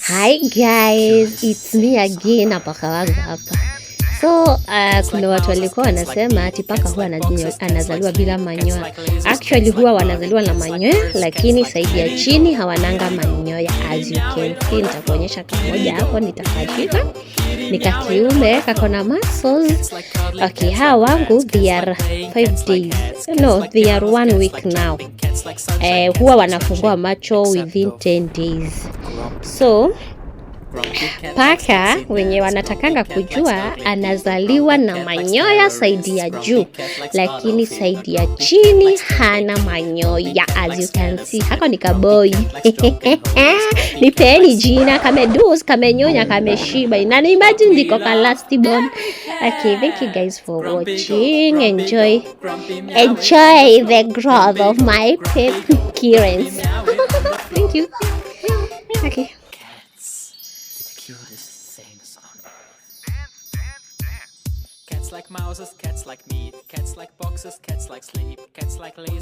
Hi guys, it's me again na paka wangu hapa. So kuna watu walikuwa wanasema ati paka huwa anazaliwa bila manyoya. Actually huwa wanazaliwa na manyoya, lakini saidi ya chini hawananga manyoya. As you can see, nitakuonyesha kamoja hapo, nitakashika. Nika kiume kako na muscles. Okay, hawa wangu they are 5 days. No, they are 1 week now. Huwa wanafungua macho within 10 days. So paka wenye wanatakanga kujua anazaliwa na manyoya saidi ya juu, lakini saidi ya chini hana manyoya. As you can see, hako ni kaboy. Nipeni jina, kamedus, kamenyonya, kameshiba. Na imagine ndiko ka last born. Okay, thank you guys for watching. Enjoy the growth of my kittens. Thank you. Okay. Cutest things on earth. Cats like mouses, cats like meat, cats like boxes, cats like sleep, cats like lazy.